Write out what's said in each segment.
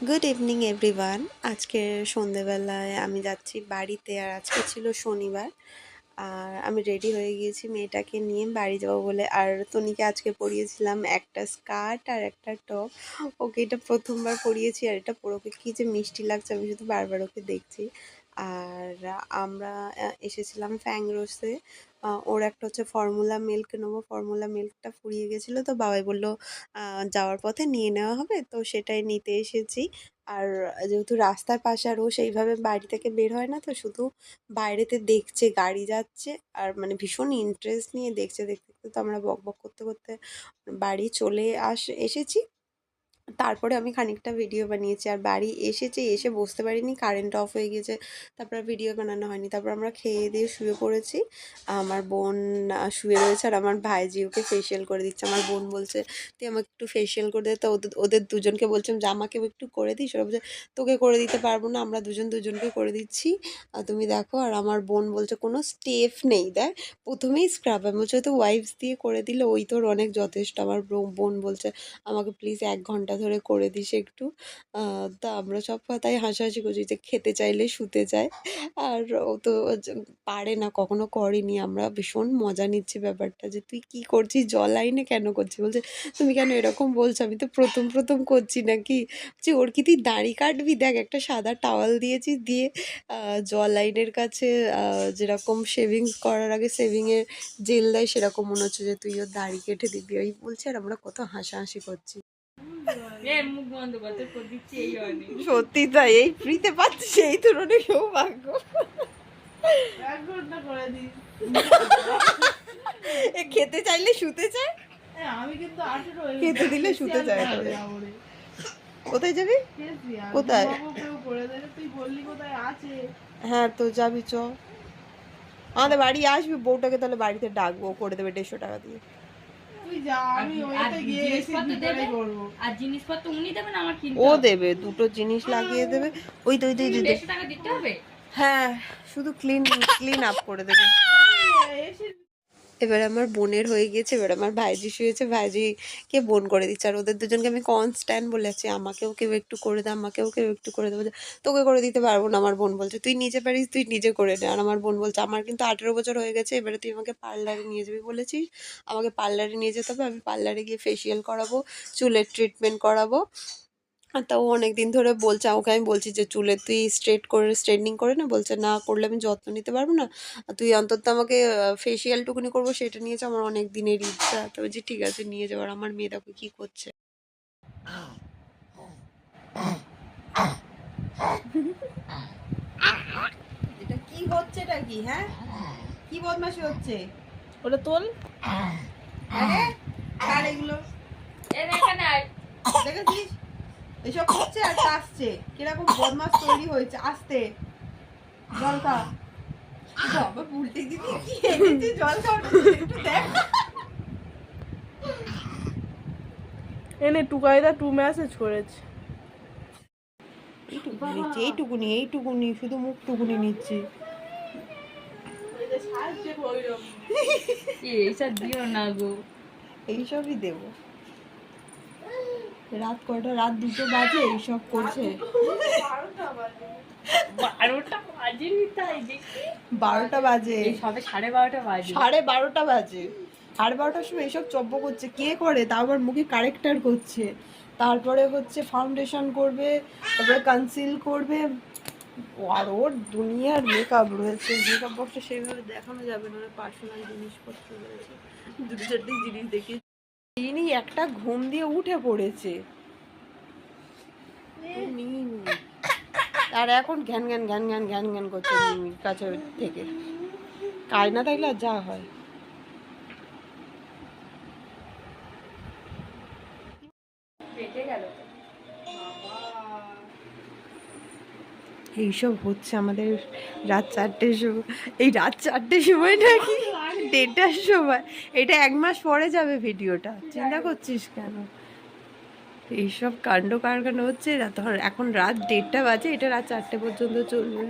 Good evening everyone. আজকে সন্ধেবেলায় আমি যাচ্ছি বাড়িতে, আর আজকে ছিল শনিবার। আর আমি রেডি হয়ে গিয়েছি মেয়েটাকে নিয়ে বাড়ি যাবো বলে। আর তনিকে আজকে পরিয়েছিলাম একটা স্কার্ট আর একটা টপ। ওকে এটা প্রথমবার পরিয়েছি, আর এটা পরে ওকে কী যে মিষ্টি লাগছে, আমি শুধু বারবার ওকে দেখছি। আর আমরা এসেছিলাম ফ্যাংরোসে। ওর একটা হচ্ছে ফর্মুলা মিল্ক নেবো, ফর্মুলা মিল্কটা ফুরিয়ে গেছিলো, তো বাবাই বললো যাওয়ার পথে নিয়ে নেওয়া হবে, তো সেটাই নিতে এসেছি। আর যেহেতু রাস্তার পাশে, আর ও সেইভাবে বাড়ি থেকে বের হয় না, তো শুধু বাইরেতে দেখছে গাড়ি যাচ্ছে, আর মানে ভীষণ ইন্টারেস্ট নিয়ে দেখছে। দেখতে দেখতে তো আমরা বক বক করতে করতে বাড়ি চলে এসেছি। তারপরে আমি খানিকটা ভিডিও বানিয়েছি, আর বাড়ি এসেছি, এসে বসতে পারিনি, কারেন্ট অফ হয়ে গেছে। তারপর আর ভিডিও বানানো হয়নি। তারপর আমরা খেয়ে দিয়ে শুয়ে পড়েছি। আমার বোন শুয়ে রয়েছে, আর আমার ভাইজি ওকে ফেসিয়াল করে দিচ্ছে। আমার বোন বলছে, তুই আমাকে একটু ফেসিয়াল করে দে। তো ওদের ওদের দুজনকে বলছিলাম যে আমাকেও একটু করে দিস। ওরা বলছে তোকে করে দিতে পারবো না, আমরা দুজন দুজনকে করে দিচ্ছি। তুমি দেখো। আর আমার বোন বলছে কোনো স্টেপ নেই, দেখ প্রথমেই স্ক্রাব। আমি বলছি তো ওয়াইপস দিয়ে করে দিলে ওই তোর অনেক যথেষ্ট। আমার বোন বলছে আমাকে প্লিজ ১ ঘন্টা ধরে করে দিস একটু। তা আমরা সব কথাই হাসাহাসি করছি যে খেতে চাইলে শুতে যায়। আর ও তো পারে না, কখনো করেনি। আমরা ভীষণ মজা নিচ্ছি ব্যাপারটা, যে তুই কি করছিস, জল আইনে কেন করছিস? বলছে তুমি কেন এরকম বলছো, আমি তো প্রথম করছি নাকি। বলছি ওর কি তুই দাড়ি কাটবি, দেখ একটা সাদা টাওয়াল দিয়েছি, দিয়ে জল আইনের কাছে যেরকম শেভিংস করার আগে শেভিংয়ের জেল দেয়, সেরকম মনে হচ্ছে যে তুই ওর দাড়ি কেটে দিবি। ওই বলছে, আর আমরা কত হাসাহাসি করছি। সত্যি তাই, এই ফ্রিতে পাচ্ছি, সেই তোর অনেক সৌভাগ্য। খেতে চাইলে শুতে চায়, আমি কিন্তু 18 খেতে দিলে শুতে চায়। কোথায় যাবি? কোথায়? তুই বললি কোথায় আছে? হ্যাঁ তো যাবি, চ আমাদের বাড়ি আসবি, বউটাকে তাহলে বাড়িতে ডাকবো, করে দেবে 150 টাকা দিয়ে। তুই যা, আমি ওইটা গিয়ে এসে ভিতরেই করব। আর জিনিসপত্র উনি দেবেন, আমার কিনতে ও হবে। দেবে, দুটো জিনিস লাগিয়ে দেবে। ওই তো 150 টাকা দিতে হবে। হ্যাঁ, শুধু ক্লিন আপ করে দেবে। এসে এবার আমার বোনের হয়ে গিয়েছে, এবার আমার ভাইজি শুয়েছে, ভাইজিকে বোন করে দিচ্ছে। আর ওদের দুজনকে আমি কনস্ট্যান্ট বলেছি আমাকেও কেউ একটু করে দে, আমাকেও কেউ একটু করে দেবো। তোকে করে দিতে পারবো না, আমার বোন বলছে তুই নিজে পারিস, তুই নিজে করে নে। আর আমার বোন বলছে আমার কিন্তু 18 বছর হয়ে গেছে, এবারে তুই আমাকে পার্লারে নিয়ে যাবি বলেছিস, আমাকে পার্লারে নিয়ে যেতে হবে, আমি পার্লারে গিয়ে ফেসিয়াল করাবো, চুলের ট্রিটমেন্ট করাবো। তা ও অনেকদিন ধরে বলছে, ওকে আমি বলছি যে চুলে তুই স্ট্রেটনিং করে না, বলছে না করলে আমি যত্ন নিতে পারবো না, তুই অন্তত আমাকে ফেসিয়ালটুকুনি করবো, সেটা নিয়েছে আমার অনেক দিনের ইচ্ছা। তো বলছি ঠিক আছে নিয়ে যাবো। আর আমার মেয়ে দেখো কি করছে। এটা কি হচ্ছে, এটা কি? হ্যাঁ, কি বদমাশি হচ্ছে? ওটা তোল। আরে আর এগুলো দেখেছিস, এসব হচ্ছে আর কাশছে, কিরকম বদমাশ তৈরি হয়েছে। আস্তে জল খা। বাবা উল্টে দিবি, কি এনেছে জল খাওয়াটা, একটু দেখ। এনে টুকাইদা 2 মেসেজ করেছে। এইটুকুনি শুধু মুখটুকুনি নিচ্ছি। এইসব দিও না গো। এইসবই দেব। রাত কয়টা? রাত 2টো বাজে, এইসব করছে। 12টা বাজেনি তাই দেখি। 12টা বাজে, এই সবে 12:30 বাজে। 12:30 বাজে। 12:30টার সময় এইসব চব্য করছে। কে করে? তাও আবার মুখে কারেক্টার করছে, তারপরে হচ্ছে ফাউন্ডেশন করবে, তারপরে কনসিল করবে। আর ওর দুনিয়ার মেকআপ রয়েছে, মেকআপ বক্সটা সেইভাবে দেখানো যাবে না, পার্সোনাল জিনিসপত্র রয়েছে। 2-4টে জিনিস দেখি। তিনি একটা ঘুম দিয়ে উঠে পড়েছে, আর এখন ঘ্যান ঘ্যান ঘ্যান ঘ্যান ঘ্যান ঘ্যান করছে মিমির কাছে থেকে। কাজ না থাকলে আর যা হয়। পেটে গেল তো। এইসব হচ্ছে আমাদের রাত 4টের সময়। এই রাত 4টের সময় নাকি 1:30টার সময়? এটা 1 মাস পরে যাবে ভিডিওটা, চিন্তা করছিস কেন? এইসব কাণ্ড কারখানা হচ্ছে। ধর এখন রাত 1:30টা বাজে, এটা রাত 4টে পর্যন্ত চলবে।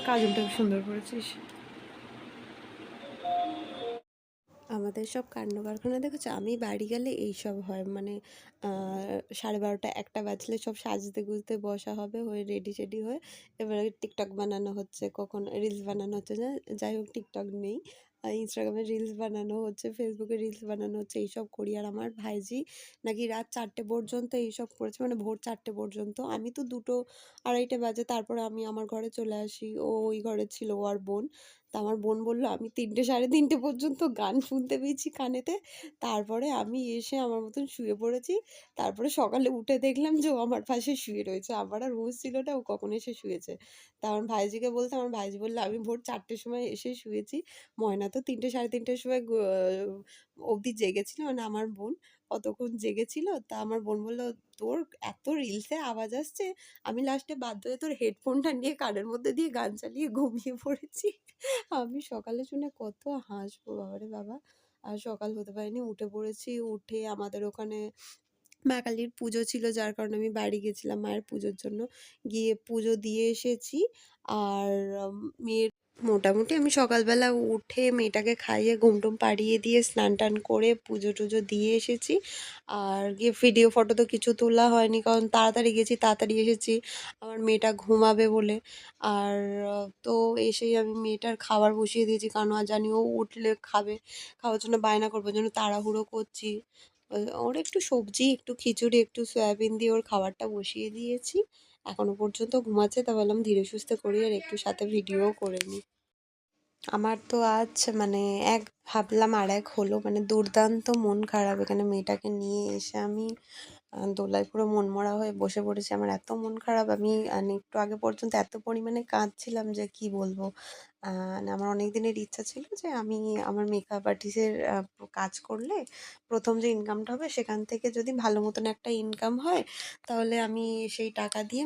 কাজলটা সুন্দর করেছিস। আমাদের সব কাণ্ডকারখানা দেখেছো? আমি বাড়ি গেলে এইসব হয়। মানে 12:30 একটা বাজলে সব সাজতে গুজতে বসা হবে, হয়ে রেডি শেডি হয়ে এবারে টিকটক বানানো হচ্ছে, কখন রিলস বানানো হচ্ছে। যাই হোক, টিকটক নেই, ইনস্টাগ্রামে রিলস বানানো হচ্ছে, ফেসবুকে রিলস বানানো হচ্ছে, এইসব করি। আর আমার ভাইঝি নাকি রাত 4টে পর্যন্ত এইসব করেছে, মানে ভোর 4টে পর্যন্ত। আমি তো 2টো 2:30টে বাজে, তারপরে আমি আমার ঘরে চলে আসি, ও ওই ঘরে ছিল, ও আর বোন। তা আমার বোন বলল আমি 3টে 3:30 পর্যন্ত গান শুনতে পেয়েছি কানেতে। তারপরে আমি এসে আমার মতন শুয়ে পড়েছি। তারপরে সকালে উঠে দেখলাম যে ও আমার পাশে শুয়ে রয়েছে। আমার আর হুঁশ ছিল না ও কখন এসে শুয়েছে। তা আমার ভাইঝিকে বলতে, আমার ভাইঝি বলল আমি ভোর 4টের সময় এসে শুয়েছি। ময়না তো 3টে 3:30টার সময় অবধি জেগেছিল, মানে আমার বোন অতক্ষণ জেগেছিল। তা আমার বোন বলল তোর এত রিলসে আওয়াজ আসছে, আমি লাস্টে বাধ্য হয়ে তোর হেডফোনটা নিয়ে কানের মধ্যে দিয়ে গান চালিয়ে ঘুমিয়ে পড়েছি। আমি সকালে শুনে কত হাসবো, বাবারে বাবা। আর সকাল হতে পারেনি, উঠে পড়েছি। উঠে আমাদের ওখানে মা কালীর পুজো ছিল, যার কারণে আমি বাড়ি গেছিলাম মায়ের পুজোর জন্য। গিয়ে পুজো দিয়ে এসেছি। আর মেয়ের মোটামুটি আমি সকালবেলা উঠে মেয়েটাকে খাইয়ে ঘুম টুম পাড়িয়ে দিয়ে স্নান টান করে পুজো টুজো দিয়ে এসেছি। আর গিয়ে ভিডিও ফটো তো কিছু তোলা হয়নি, কারণ তাড়াতাড়ি গেছি তাড়াতাড়ি এসেছি আমার মেয়েটা ঘুমাবে বলে। আর তো এসেই আমি মেয়েটার খাবার বসিয়ে দিয়েছি, কারণ আর জানি ও উঠলে খাবে, খাওয়ার জন্য বায়না করবে, ওই জন্য তাড়াহুড়ো করছি। ওর একটু সবজি, একটু খিচুড়ি, একটু সয়াবিন দিয়ে ওর খাবারটা বসিয়ে দিয়েছি। এখনো পর্যন্ত ঘুমাচ্ছে, তা বললাম ধীরে সুস্থে করি আর একটু সাথে ভিডিওও করে নিই। আমার তো আজ মানে এক ভাবলাম আর এক হলো, মানে দুর্দান্ত মন খারাপ। এখানে মেয়েটাকে নিয়ে এসে আমি দোলায় পুরো মনমরা হয়ে বসে পড়েছি। আমার এত মন খারাপ, আমি মানে একটু আগে পর্যন্ত এত পরিমাণে কাঁদছিলাম যে কি বলবো। মানে আমার অনেক দিনের ইচ্ছা ছিল যে আমি আমার মেকআপ আর্টিস্টের কাজ করলে প্রথম যে ইনকামটা হবে সেখান থেকে যদি ভালো মতন একটা ইনকাম হয়, তাহলে আমি সেই টাকা দিয়ে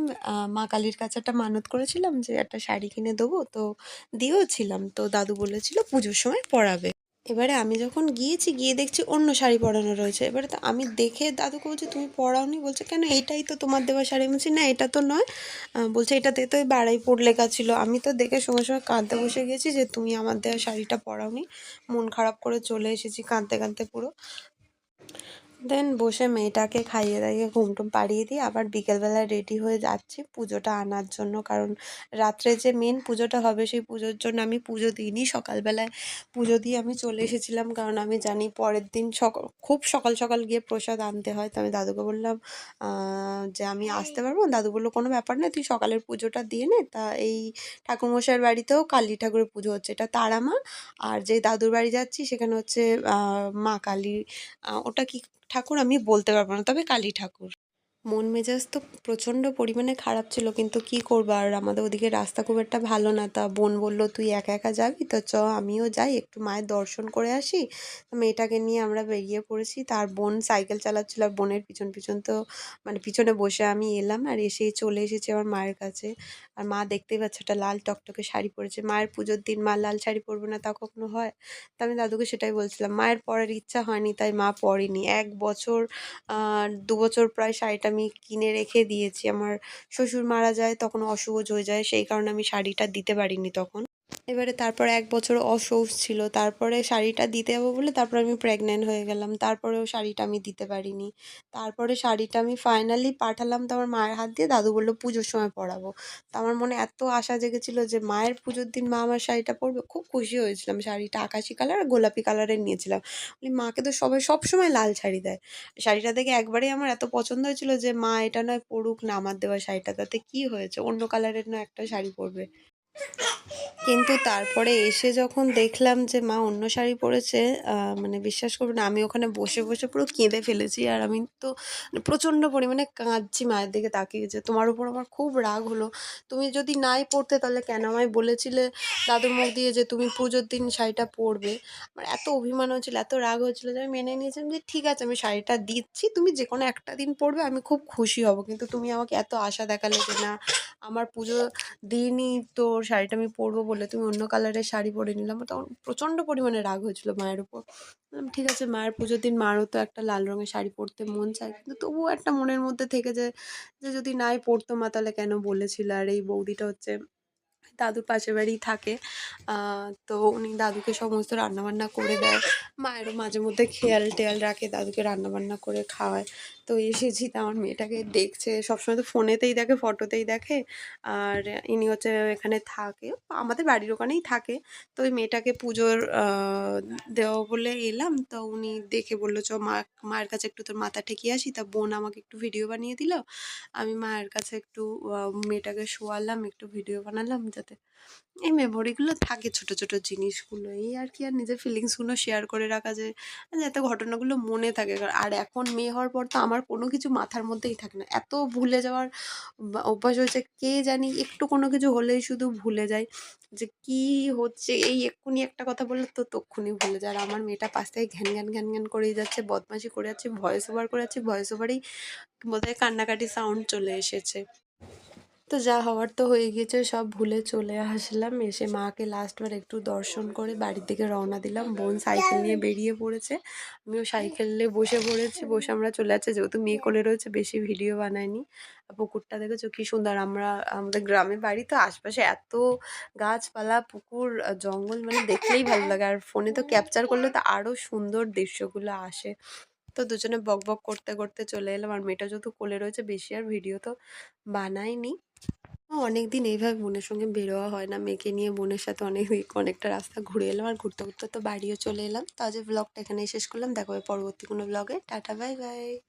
মা কালীর কাছে একটা মানত করেছিলাম যে একটা শাড়ি কিনে দেবো। তো দিয়েওছিলাম, তো দাদু বলেছিল পুজোর সময় পরাবে। এবারে আমি যখন গিয়েছি, গিয়ে দেখছি অন্য শাড়ি পরানো রয়েছে। এবারে তো আমি দেখে দাদুকে বলছি তুমি পরাওনি? বলছে কেন, এইটাই তো তোমার দেওয়া শাড়ি। আমি বলছি না এটা তো নয়। বলছে এটাতে তো ওই বাড়াইপুর লেখা ছিল। আমি তো দেখে সঙ্গে সঙ্গে কাঁদতে বসে গেছি যে তুমি আমার দেওয়া শাড়িটা পরাওনি। মন খারাপ করে চলে এসেছি কাঁদতে কাঁদতে পুরো। দেন বসে মেয়েটাকে খাইয়ে দাইয়ে ঘুম টুম পাড়িয়ে দিয়ে আবার বিকেলবেলা রেডি হয়ে যাচ্ছি পুজোটা আনার জন্য, কারণ রাত্রে যে মেন পুজোটা হবে সেই পুজোর জন্য আমি পুজো দিইনি, সকালবেলায় পুজো দিয়ে আমি চলে এসেছিলাম, কারণ আমি জানি পরের দিন খুব সকাল সকাল গিয়ে প্রসাদ আনতে হয়। তো আমি দাদুকে বললাম যে আমি আসতে পারবো? দাদু বললো কোনো ব্যাপার না, তুই সকালের পুজোটা দিয়ে নে। তা এই ঠাকুরমশাইয়ের বাড়িতেও কালী ঠাকুরের পুজো হচ্ছে, এটা তারা মা। আর যে দাদুর বাড়ি যাচ্ছি সেখানে হচ্ছে মা কালী। ওটা কি ঠাকুর আমি বলতে পারবো না, তবে কালী ঠাকুর। মন মেজাজ তো প্রচণ্ড পরিমাণে খারাপ ছিল, কিন্তু কি করবো আর, আমাদের ওদিকে রাস্তা খুব একটা ভালো না। তা বোন বলল তুই একা একা যাবি তো চ আমিও যাই, একটু মায়ের দর্শন করে আসি। মেয়েটাকে নিয়ে আমরা বেরিয়ে পড়েছি। তার বোন সাইকেল চালাচ্ছিল আর বোনের পিছন পিছন তো মানে পিছনে বসে আমি এলাম, আর এসেই চলে এসেছি আমার মায়ের কাছে। আর মা দেখতেই পাচ্ছে একটা লাল টকটকে শাড়ি পরেছে। মায়ের পুজোর দিন মা লাল শাড়ি পরবে না তা কখনো হয়? তা আমি দাদুকে সেটাই বলছিলাম, মায়ের পরার ইচ্ছা হয়নি তাই মা পরেনি। 1 বছর 2 বছর প্রায় শাড়িটা আমি কিনে রেখে দিয়েছি। আমার শ্বশুর মারা যায়, তখন অসহ্য হয়ে যায়, সেই কারণে আমি শাড়িটা দিতে পারিনি তখন। এবারে তারপর 1 বছর অসৌচ ছিল, তারপরে শাড়িটা দিতে যাবো বলে তারপর আমি প্রেগনেন্ট হয়ে গেলাম, তারপরেও শাড়িটা আমি দিতে পারিনি। তারপরে শাড়িটা আমি ফাইনালি পাঠালাম তো আমার মায়ের হাত দিয়ে, দাদু বললো পুজোর সময় পরাবো। তো আমার মনে এত আশা জেগেছিলো যে মায়ের পুজোর দিন মা আমার শাড়িটা পরবে, খুব খুশি হয়েছিলাম। শাড়িটা আকাশি কালার আর গোলাপি কালারের নিয়েছিলাম। বলি মাকে তো সবাই সবসময় লাল শাড়ি দেয়। শাড়িটা দেখে একবারেই আমার এত পছন্দ হয়েছিল যে মা এটা নয় পরুক না, আমার দেওয়া শাড়িটা তাতে কি হয়েছে, অন্য কালারের নয় একটা শাড়ি পরবে। কিন্তু তারপরে এসে যখন দেখলাম যে মা অন্য শাড়ি পরেছে, মানে বিশ্বাস করবে না, আমি ওখানে বসে বসে পুরো কেঁদে ফেলেছি। আর আমি তো প্রচণ্ড পরিমাণে কাঁদছি মায়ের দিকে তাকিয়ে, যে তোমার উপর আমার খুব রাগ হলো, তুমি যদি নাই পরতে তাহলে কেন আমায় বলেছিলে দাদুর মুখ দিয়ে যে তুমি পুজোর দিন শাড়িটা পরবে। আমার এত অভিমান হয়েছিল, এত রাগ হয়েছিল যে আমি মেনে নিয়েছিলাম যে ঠিক আছে আমি শাড়িটা দিচ্ছি, তুমি যে কোনো একটা দিন পরবে আমি খুব খুশি হব। কিন্তু তুমি আমাকে এত আশা দেখালে যে না, আমার পুজো দিইনি তো শাড়িটা আমি পরবো বলে তুমি অন্য কালারের শাড়ি পরে নিলাম। তখন প্রচণ্ড পরিমাণে রাগ হয়েছিল মায়ের উপর। বললাম ঠিক আছে, মায়ের পুজোর দিন মারও তো একটা লাল রঙের শাড়ি পরতে মন চায়, কিন্তু তবুও একটা মনের মধ্যে থেকে যে যে যদি নাই পরতো মা তাহলে কেন বলেছিল। আর এই বৌদিটা হচ্ছে দাদুর পাশের বাড়িই থাকে। তো উনি দাদুকে সমস্ত রান্নাবান্না করে দেয়। মায়েরও মাঝে মধ্যে খেয়াল টেয়াল রাখে, দাদুকে রান্নাবান্না করে খাওয়ায়। তো এসেছি, তো আমার মেয়েটাকে দেখছে, সবসময় তো ফোনেতেই দেখে, ফটোতেই দেখে। আর ইনি হচ্ছে এখানে থাকে, আমাদের বাড়ির ওখানেই থাকে। তো ওই মেয়েটাকে পুজোর দেওয়া বলে এলাম, তো উনি দেখে বললো চ মায়ের কাছে একটু তোর মাথা ঠেকিয়ে আসি। তা বোন আমাকে একটু ভিডিও বানিয়ে দিল, আমি মায়ের কাছে একটু মেয়েটাকে শোয়ালাম, একটু ভিডিও বানালাম, যাতে এই মেমোরিগুলো থাকে, ছোট ছোট জিনিসগুলো, এই আর কি। আর নিজের ফিলিংসগুলো শেয়ার করে রাখা যায়, যাতে ঘটনাগুলো মনে থাকে। আর এখন মেয়ে হওয়ার পর তো আমার কোনো কিছু মাথার মধ্যেই থাকে না, এত ভুলে যাওয়ার অভ্যাস হয়েছে, কে জানি একটু কোনো কিছু হলেই শুধু ভুলে যাই যে কি হচ্ছে। এই এক্ষুনি একটা কথা বললে তো তক্ষুনি ভুলে যায়। আর আমার মেয়েটা পাশ থেকে ঘ্যান ঘ্যান ঘ্যান ঘ্যান করেই যাচ্ছে, বদমাশি করে যাচ্ছে, ভয়েস ওভার করে যাচ্ছে, ভয়েস ওভারেই বোধহয় কান্নাকাটি সাউন্ড চলে এসেছে। তো যা হওয়ার তো হয়ে গিয়েছে, সব ভুলে চলে আসলাম। এসে মাকে লাস্টবার একটু দর্শন করে বাড়ির দিকে রওনা দিলাম। বোন সাইকেল নিয়ে বেরিয়ে পড়েছে, আমিও সাইকেলে বসে পড়েছি। বসে আমরা চলে যাচ্ছি, যেহেতু মেয়ে কোলে রয়েছে বেশি ভিডিও বানায়নি। পুকুরটা দেখেছো কি সুন্দর, আমাদের গ্রামে বাড়ি তো, আশপাশে এত গাছপালা, পুকুর, জঙ্গল, মানে দেখলেই ভালো লাগে। আর ফোনে তো ক্যাপচার করলে তো আরও সুন্দর দৃশ্যগুলো আসে। তো দুজনে বক বক করতে করতে চলে এলাম। আর মেয়েটা যেহেতু কোলে রয়েছে, বেশি আর ভিডিও তো বানাইনি। অনেকদিন এইভাবে বোনের সঙ্গে বেরোয়া হয় না, মেয়েকে নিয়ে বোনের সাথে অনেকটা রাস্তা ঘুরে এলাম। আর ঘুরতে ঘুরতে তো বাড়িও চলে এলাম। তো আজকের ব্লগটা এখানেই শেষ করলাম, দেখা হবে পরবর্তী কোনো ব্লগে। Tata, bye bye.